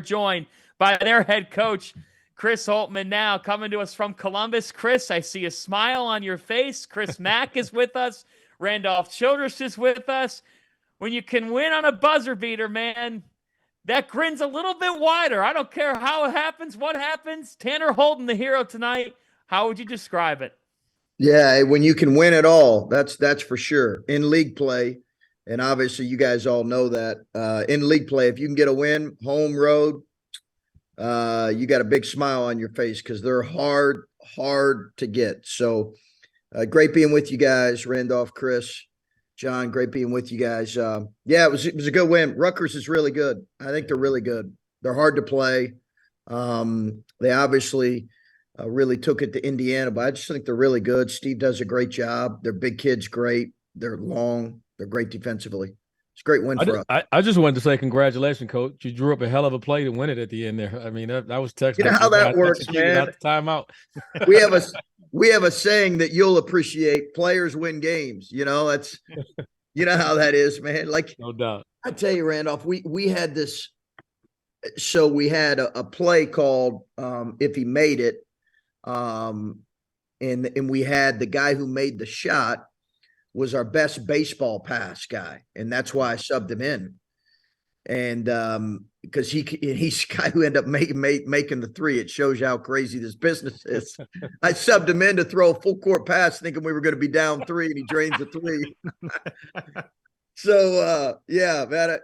joined by their head coach, Chris Holtmann, now coming to us from Columbus. Chris, I see a smile on your face. Chris Mack is with us. Randolph Childress is with us. When you can win on a buzzer beater, man, that grin's a little bit wider. I don't care how it happens, what happens. Tanner Holden, the hero tonight. How would you describe it? Yeah, when you can win it all, that's for sure. In league play, and obviously you guys all know that, in league play, if you can get a win, home, road, you got a big smile on your face because they're hard to get. So great being with you guys, Randolph, Chris, John, great being with you guys. Yeah, it was a good win. Rutgers is really good. I think they're really good. They're hard to play. They obviously really took it to Indiana, but I just think they're really good. Steve does a great job. Their big kid's great. They're long. They're great defensively. It's a great win for us. I just wanted to say congratulations, Coach. You drew up a hell of a play to win it at the end there. I mean, that was textbook. You know how that works, man. Timeout. we have a saying that you'll appreciate: players win games. You know, that's you know how that is, man. Like, no doubt. I tell you, Randolph, we had this. So we had a play called if he made it. And we had the guy who made the shot was our best baseball pass guy, and that's why I subbed him in. And because he's the guy who ended up making the three. It shows you how crazy this business is. I subbed him in to throw a full court pass, thinking we were going to be down 3, and he drains a 3. So yeah, man,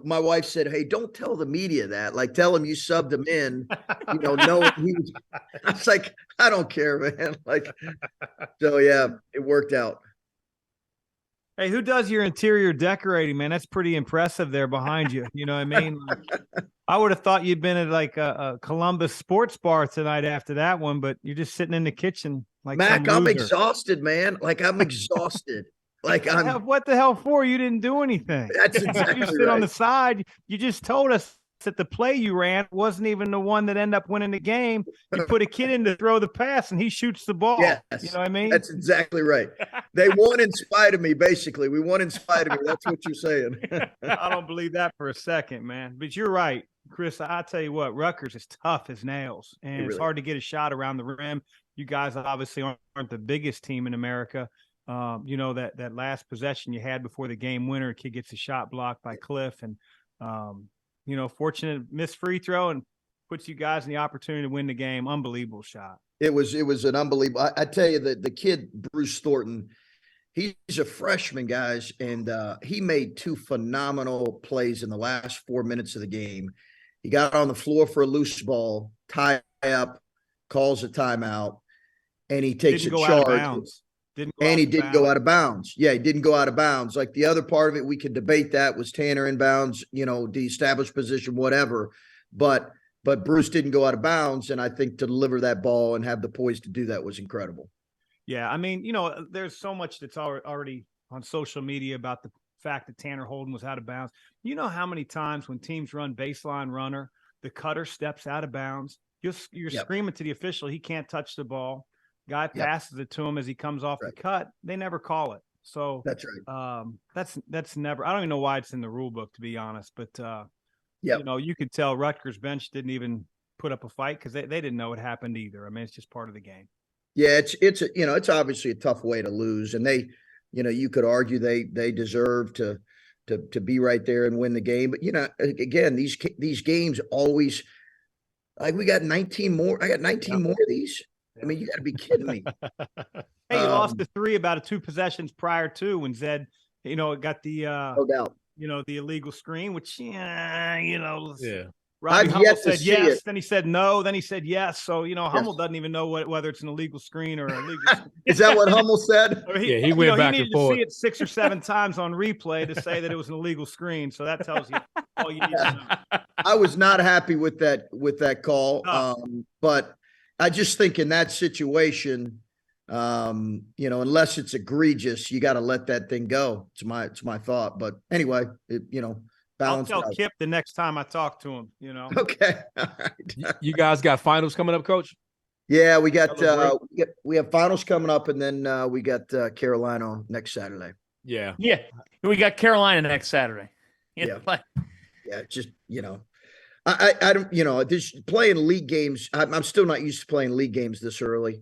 my wife said, "Hey, don't tell the media that. Like, tell them you subbed him in." No, he was. I was like, "I don't care, man." Like, so yeah, it worked out. Hey, who does your interior decorating, man? That's pretty impressive there behind you. You know what I mean? Like, I would have thought you'd been at like a Columbus sports bar tonight after that one, but you're just sitting in the kitchen like Mac. I'm exhausted, man. Like, I'm exhausted. Like, what the hell for? You didn't do anything. That's exactly you sit on the side. You just told us that the play you ran wasn't even the one that ended up winning the game. You put a kid in to throw the pass, and he shoots the ball. Yes. You know what I mean? That's exactly right. They won in spite of me, basically. We won in spite of me. That's what you're saying. I don't believe that for a second, man. But you're right, Chris. I tell you what, Rutgers is tough as nails, and it's hard to get a shot around the rim. You guys obviously aren't the biggest team in America. That last possession you had before the game winner, a kid gets a shot blocked by Cliff, and fortunate missed free throw and puts you guys in the opportunity to win the game. Unbelievable shot. It was an unbelievable. I tell you that the kid Bruce Thornton, he's a freshman, guys, and he made 2 phenomenal plays in the last 4 minutes of the game. He got on the floor for a loose ball, tie up, calls a timeout, and he takes a charge. He didn't go out of bounds. Yeah, he didn't go out of bounds. Like, the other part of it, we could debate that. Was Tanner in bounds, the established position, whatever. But Bruce didn't go out of bounds, and I think to deliver that ball and have the poise to do that was incredible. Yeah, I mean, there's so much that's already on social media about the fact that Tanner Holden was out of bounds. You know how many times when teams run baseline runner, the cutter steps out of bounds. You're screaming to the official, he can't touch the ball. Guy passes it to him as he comes off the cut. They never call it. So that's right. That's never. I don't even know why it's in the rule book, to be honest. But you could tell Rutgers bench didn't even put up a fight because they didn't know it happened either. I mean, it's just part of the game. Yeah, it's obviously a tough way to lose, and they, you could argue they deserve to be right there and win the game. But again, these games always, like, we got 19 more. I got 19 more of these. I mean, you got to be kidding me. Hey, you lost the 3 about 2 possessions prior to when Zed, got the no doubt. The illegal screen, which Robbie I've Hummel said yes, then he said no, then he said yes. So Hummel doesn't even know whether it's an illegal screen or illegal. Is that what Hummel said? He went back and forth. He needed to see it 6 or 7 times on replay to say that it was an illegal screen. So that tells you all you need to know. I was not happy with that call, but I just think in that situation, unless it's egregious, you got to let that thing go. It's my thought. But anyway, balance. I'll tell Kip the next time I talk to him. Okay. All right. You guys got finals coming up, Coach? Yeah, we got we have finals coming up, and then we got Carolina next Saturday. Yeah, we got Carolina next Saturday. Yeah, just I don't, this playing league games. I'm still not used to playing league games this early.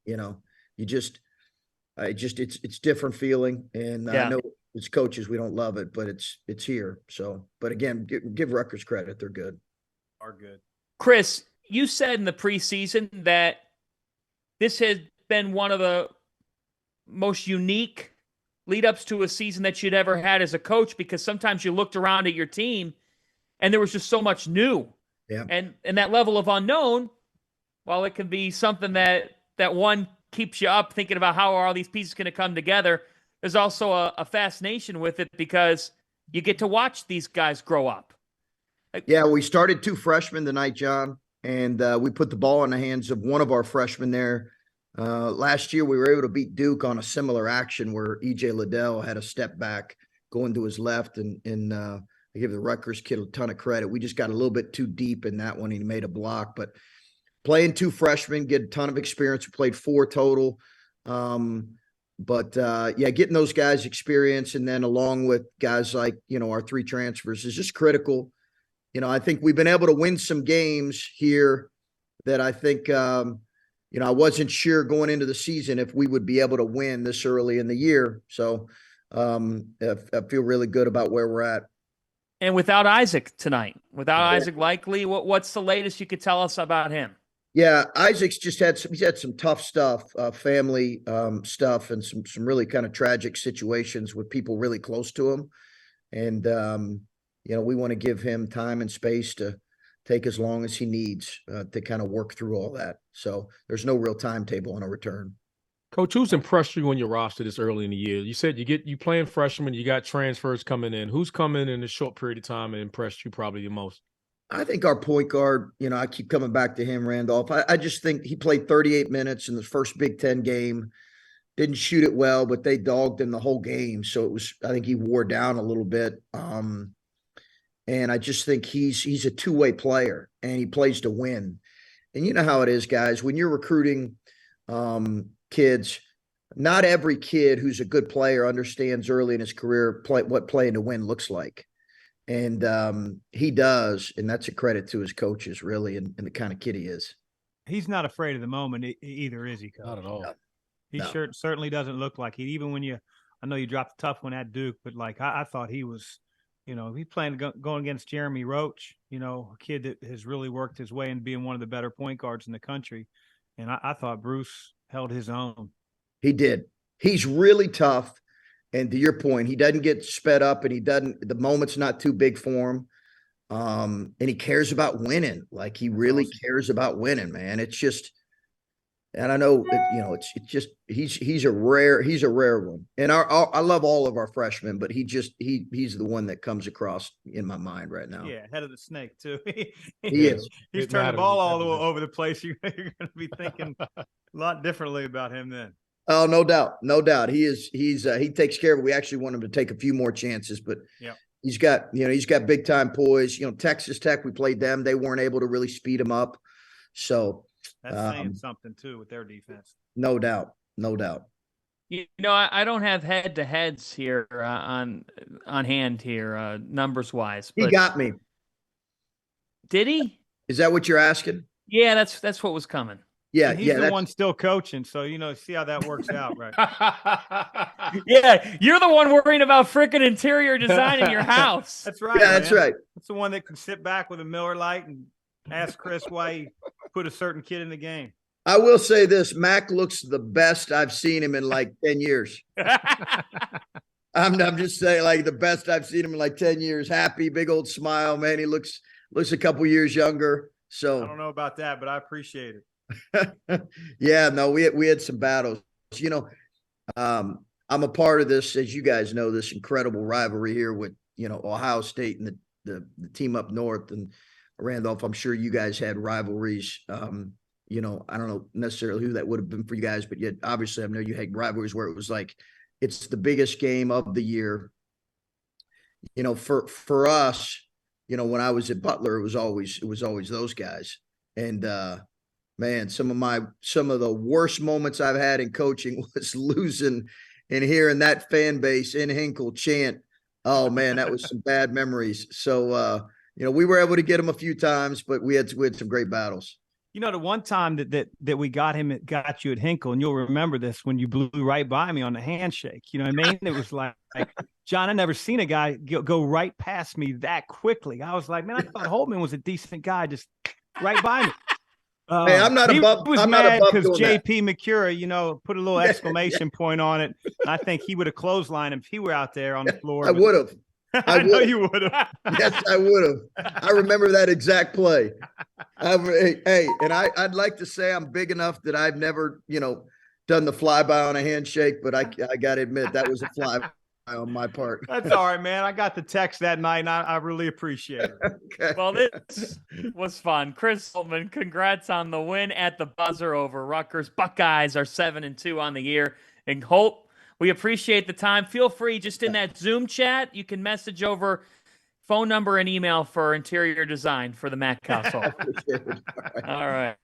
You just, it's different feeling. And I know as coaches, we don't love it, but it's here. So, but again, give Rutgers credit. They're good. Are good. Chris, you said in the preseason that this has been one of the most unique lead ups to a season that you'd ever had as a coach, because sometimes you looked around at your team and there was just so much new. Yeah. And that level of unknown, while it can be something that one keeps you up thinking about how are all these pieces going to come together, there's also a fascination with it because you get to watch these guys grow up. Yeah, we started 2 freshmen tonight, John, and we put the ball in the hands of one of our freshmen there. Last year, we were able to beat Duke on a similar action where E.J. Liddell had a step back going to his left, and I give the Rutgers kid a ton of credit. We just got a little bit too deep in that one. He made a block, but playing 2 freshmen, get a ton of experience. We played 4 total. Getting those guys experience, and then along with guys like, our 3 transfers is just critical. I think we've been able to win some games here that I think, I wasn't sure going into the season if we would be able to win this early in the year. So I feel really good about where we're at. And without Isaac tonight, Isaac Likekele, what's the latest you could tell us about him? Yeah, Isaac's he's had some tough stuff, family stuff, and some really kind of tragic situations with people really close to him. And, we want to give him time and space to take as long as he needs to kind of work through all that. So there's no real timetable on a return. Coach, who's impressed you on your roster this early in the year? You said you playing freshmen, you got transfers coming in. Who's coming in a short period of time and impressed you probably the most? I think our point guard, I keep coming back to him, Randolph. I just think he played 38 minutes in the first Big Ten game. Didn't shoot it well, but they dogged him the whole game. So I think he wore down a little bit. And I just think he's a two-way player, and he plays to win. And you know how it is, guys. When you're recruiting kids, not every kid who's a good player understands early in his career what playing to win looks like. And he does, and that's a credit to his coaches, really, and the kind of kid he is. He's not afraid of the moment either, is he, Coach? Not at all. No. He certainly doesn't look like it. Even when I know you dropped a tough one at Duke, but I thought he was, he playing going against Jeremy Roach, a kid that has really worked his way into being one of the better point guards in the country. And I thought Bruce held his own. He did. He's really tough. And to your point, he doesn't get sped up, and the moment's not too big for him. And he cares about winning. Like, he really cares about winning, man. It's just, and I know that, it's just, he's a rare one. And I love all of our freshmen, but he's the one that comes across in my mind right now. Yeah. Head of the snake too. He is. He's turning the ball all over the place. You're going to be thinking a lot differently about him then. Oh, no doubt. No doubt. He takes care of it. We actually want him to take a few more chances, but he's got big time poise. Texas Tech, we played them. They weren't able to really speed him up. So that's saying something too with their defense. No doubt. No doubt. I don't have head to heads here on hand here, numbers wise. He got me. Did he? Is that what you're asking? Yeah, that's what was coming. Yeah, and he's the one still coaching, so see how that works out, right? Yeah, you're the one worrying about freaking interior design in your house. That's right. Yeah, that's right. That's the one that can sit back with a Miller Lite and ask Chris why he put a certain kid in the game. I will say this: Mack looks the best I've seen him in like 10 years. I'm just saying, the best I've seen him in like 10 years. Happy, big old smile, man. He looks a couple years younger. So I don't know about that, but I appreciate it. Yeah, no, we had some battles. I'm a part of this, as you guys know, this incredible rivalry here with Ohio State and the team up north, and Randolph. I'm sure you guys had rivalries. I don't know necessarily who that would have been for you guys, but yet obviously I know you had rivalries where it was like it's the biggest game of the year. For us, when I was at Butler, it was always those guys. And man, some of the worst moments I've had in coaching was losing and hearing that fan base in Hinkle chant. Oh man, that was some bad memories. So we were able to get him a few times, but we had some great battles. The one time that we got you at Hinkle, and you'll remember this, when you blew right by me on the handshake. You know what I mean? It was like John, I never seen a guy go right past me that quickly. I was like, man, I thought Holtmann was a decent guy, just right by me. Hey, I'm not above. He was I'm mad not above because doing JP McCura, put a little exclamation point on it. And I think he would have clotheslined him if he were out there on the floor. I would have. I know you would have. Yes, I would have. I remember that exact play. And I'd like to say I'm big enough that I've never, done the flyby on a handshake, but I got to admit that was a flyby on my part. That's all right, man. I got the text that night, and I really appreciate it. Okay. Well, this was fun. Chris Holtmann, congrats on the win at the buzzer over Rutgers. Buckeyes are 7-2 on the year. And Holt, we appreciate the time. Feel free, just in that Zoom chat, you can message over phone number and email for interior design for the Mack household. All right. All right.